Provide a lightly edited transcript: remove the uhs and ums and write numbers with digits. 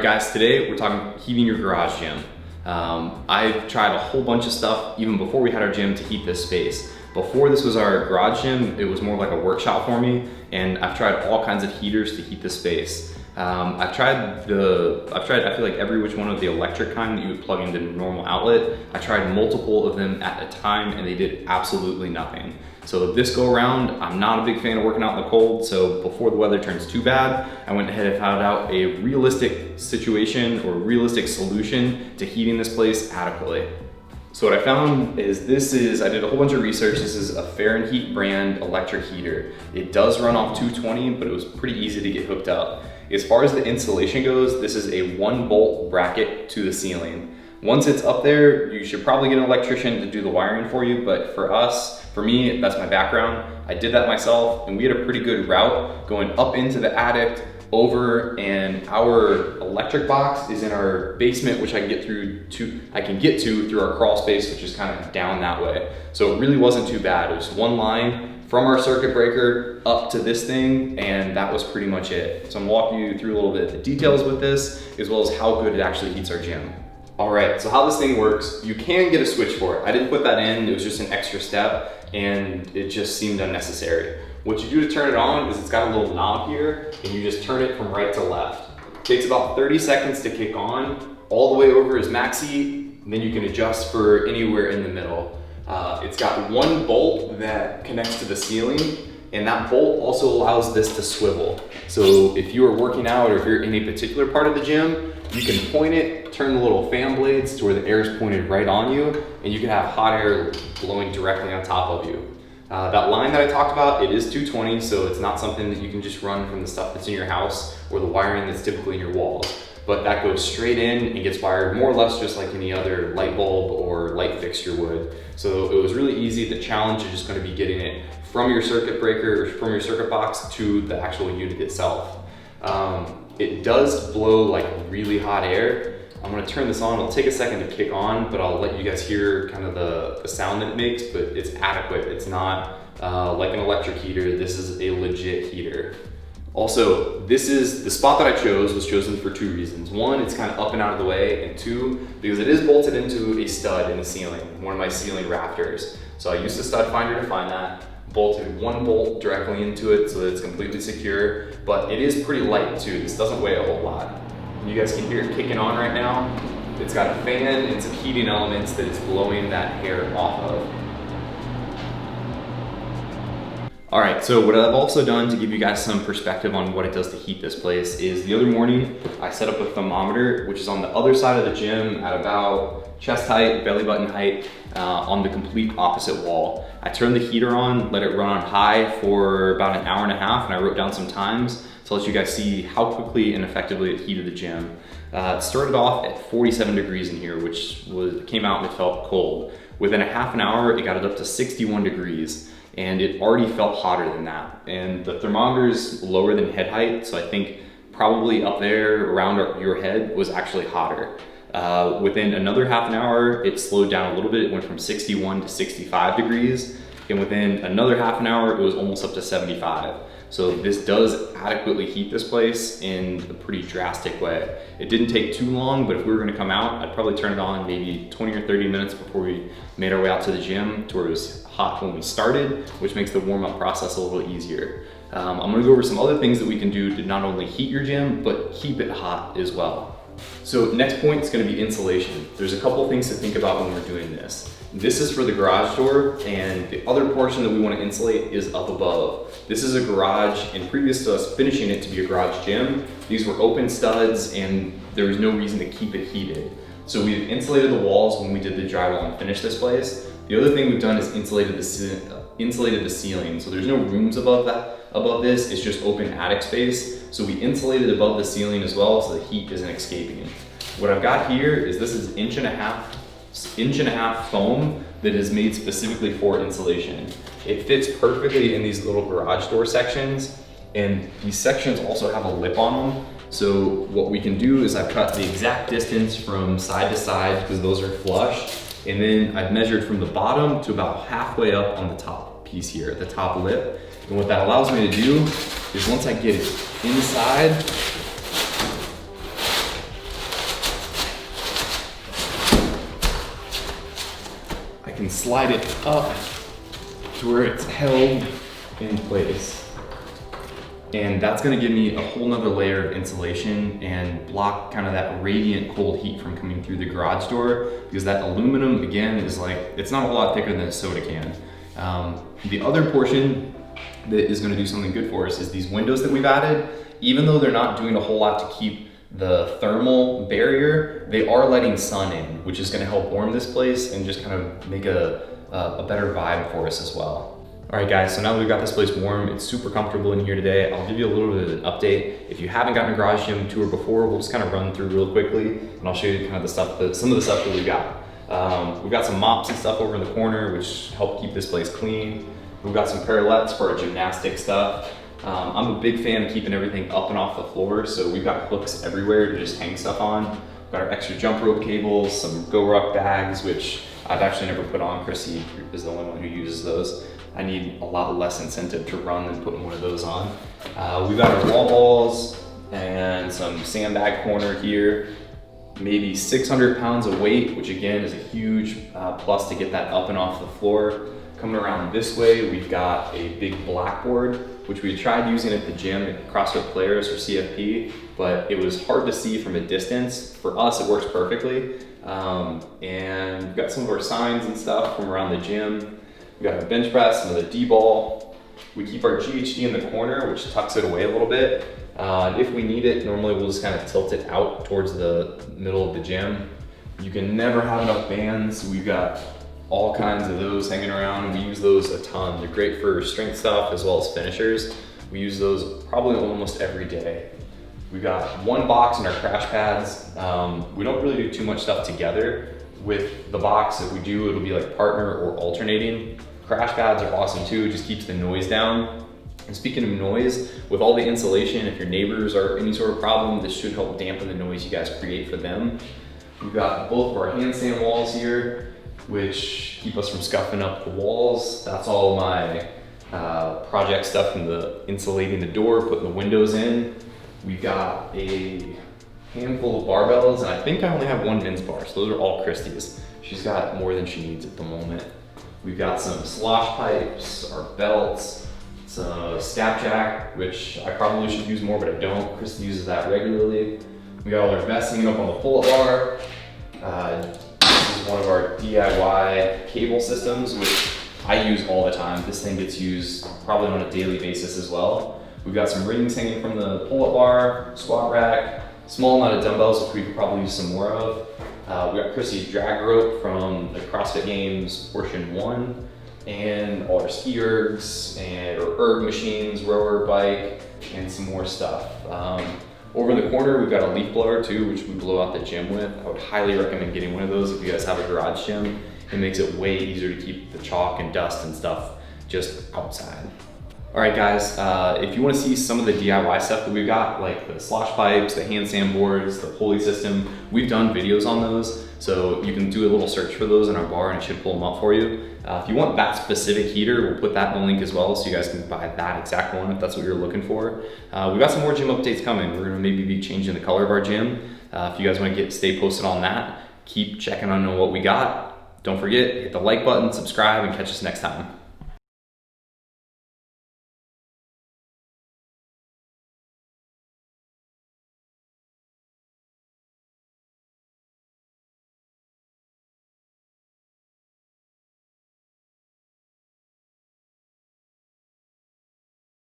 guys, today we're talking heating your garage gym. I've tried a whole bunch of stuff even before we had our gym to heat this space. Before this was our garage gym, it was more like a workshop for me, and I've tried all kinds of heaters to heat this space. I've tried I feel like every which one of the electric kind that you would plug into a normal outlet. I tried multiple of them at a time and they did absolutely nothing. So this go around, I'm not a big fan of working out in the cold, so before the weather turns too bad, I went ahead and found out a realistic situation or realistic solution to heating this place adequately. So what I found is I did a whole bunch of research. This is a Fahrenheit brand electric heater. It does run off 220, but it was pretty easy to get hooked up. As far as the installation goes, this is a 1-bolt bracket to the ceiling. Once it's up there, you should probably get an electrician to do the wiring for you, but for me, that's my background. I did that myself, and we had a pretty good route going up into the attic, over, and our electric box is in our basement, which I can get to through our crawl space, which is kind of down that way. So it really wasn't too bad. It was one line from our circuit breaker up to this thing, and that was pretty much it. So I'm walking you through a little bit of the details with this, as well as how good it actually heats our gym. All right, so how this thing works, you can get a switch for it. I didn't put that in, it was just an extra step, and it just seemed unnecessary. What you do to turn it on is it's got a little knob here, and you just turn it from right to left. It takes about 30 seconds to kick on. All the way over is maxi, and then you can adjust for anywhere in the middle. It's got one bolt that connects to the ceiling, and that bolt also allows this to swivel. So if you are working out or if you're in a particular part of the gym, you can point it, turn the little fan blades to where the air is pointed right on you, and you can have hot air blowing directly on top of you. That line that I talked about, it is 220, so it's not something that you can just run from the stuff that's in your house or the wiring that's typically in your walls. But that goes straight in and gets wired more or less just like any other light bulb or light fixture would. So it was really easy. The challenge is just going to be getting it from your circuit breaker or from your circuit box to the actual unit itself. It does blow like really hot air. I'm gonna turn this on. It'll take a second to kick on, but I'll let you guys hear kind of the sound that it makes, but it's adequate. It's not like an electric heater. This is a legit heater. Also, the spot that I chose was chosen for 2 reasons. 1, it's kind of up and out of the way, and 2, because it is bolted into a stud in the ceiling, one of my ceiling rafters. So I used the stud finder to find that, bolted 1 bolt directly into it so that it's completely secure, but it is pretty light too. This doesn't weigh a whole lot. You guys can hear it kicking on right now. It's got a fan and some heating elements that it's blowing that air off of. All right, so what I've also done to give you guys some perspective on what it does to heat this place is the other morning, I set up a thermometer, which is on the other side of the gym at about chest height, belly button height, on the complete opposite wall. I turned the heater on, let it run on high for about an hour and a half, and I wrote down some times to let you guys see how quickly and effectively it heated the gym. It started off at 47 degrees in here, which came out and it felt cold. Within a half an hour, it got it up to 61 degrees, and it already felt hotter than that. And the thermometer is lower than head height, so I think probably up there around your head was actually hotter. Within another half an hour, it slowed down a little bit. It went from 61 to 65 degrees. And within another half an hour, it was almost up to 75. So this does adequately heat this place in a pretty drastic way. It didn't take too long, but if we were gonna come out, I'd probably turn it on maybe 20 or 30 minutes before we made our way out to the gym to where it was hot when we started, which makes the warm-up process a little easier. I'm gonna go over some other things that we can do to not only heat your gym, but keep it hot as well. So next point is going to be insulation. There's a couple things to think about when we're doing this. This is for the garage door, and the other portion that we want to insulate is up above. This is a garage, and previous to us finishing it to be a garage gym, these were open studs and there was no reason to keep it heated. So we've insulated the walls when we did the drywall and finished this place. The other thing we've done is insulated the ceiling. So there's no rooms above this, it's just open attic space. So we insulated above the ceiling as well so the heat isn't escaping. What I've got here is this is inch and a half foam that is made specifically for insulation. It fits perfectly in these little garage door sections, and these sections also have a lip on them. So what we can do is I've cut the exact distance from side to side because those are flush. And then I've measured from the bottom to about halfway up on the top piece here, the top lip. And what that allows me to do is once I get it inside, can slide it up to where it's held in place. And that's gonna give me a whole nother layer of insulation and block kind of that radiant cold heat from coming through the garage door, because that aluminum, again, is like, it's not a whole lot thicker than a soda can. The other portion that is gonna do something good for us is these windows that we've added. Even though they're not doing a whole lot to keep the thermal barrier, they are letting sun in, which is gonna help warm this place and just kind of make a better vibe for us as well. All right guys, so now that we've got this place warm, it's super comfortable in here today. I'll give you a little bit of an update. If you haven't gotten a garage gym tour before, we'll just kind of run through real quickly and I'll show you kind of some of the stuff that we've got. We've got some mops and stuff over in the corner, which help keep this place clean. We've got some parallettes for our gymnastic stuff. I'm a big fan of keeping everything up and off the floor, so we've got hooks everywhere to just hang stuff on. We've got our extra jump rope cables, some Go Ruck bags, which I've actually never put on. Chrissy is the only one who uses those. I need a lot less incentive to run than putting one of those on. We've got our wall balls and some sandbag corner here. Maybe 600 pounds of weight, which again is a huge plus to get that up and off the floor. Coming around this way, we've got a big blackboard, which we tried using at the gym at CrossFit Players or CFP, but it was hard to see from a distance. For us, it works perfectly. And we've got some of our signs and stuff from around the gym. We've got our bench press, another D-ball. We keep our GHD in the corner, which tucks it away a little bit. If we need it, normally we'll just kind of tilt it out towards the middle of the gym. You can never have enough bands. We've got all kinds of those hanging around. We use those a ton. They're great for strength stuff as well as finishers. We use those probably almost every day. We've got one box in our crash pads. We don't really do too much stuff together. With the box, if we do, it'll be like partner or alternating. Crash pads are awesome too, it just keeps the noise down. And speaking of noise, with all the insulation, if your neighbors are any sort of problem, this should help dampen the noise you guys create for them. We've got both of our handstand walls here, which keep us from scuffing up the walls. That's all my project stuff from the insulating the door, putting the windows in. We've got a handful of barbells, and I think I only have one men's bar, so those are all Christie's. She's got more than she needs at the moment. We've got some slosh pipes, our belts, some Snapjack, which I probably should use more, but I don't. Christy uses that regularly. We got all our vests hanging up on the pull-up bar. This is one of our DIY cable systems, which I use all the time. This thing gets used probably on a daily basis as well. We've got some rings hanging from the pull-up bar, squat rack, small amount of dumbbells, which we could probably use some more of. We got Chrissy's drag rope from the CrossFit Games portion 1, and all our ski ergs and our erg machines, rower, bike, and some more stuff. Over in the corner, we've got a leaf blower too, which we blow out the gym with. I would highly recommend getting one of those if you guys have a garage gym. It makes it way easier to keep the chalk and dust and stuff just outside. All right guys, if you wanna see some of the DIY stuff that we've got, like the slosh pipes, the handstand boards, the pulley system, we've done videos on those, so you can do a little search for those in our bar and it should pull them up for you. If you want that specific heater, we'll put that in the link as well, so you guys can buy that exact one if that's what you're looking for. We've got some more gym updates coming. We're gonna maybe be changing the color of our gym. If you guys wanna stay posted on that, keep checking on what we got. Don't forget, hit the like button, subscribe, and catch us next time.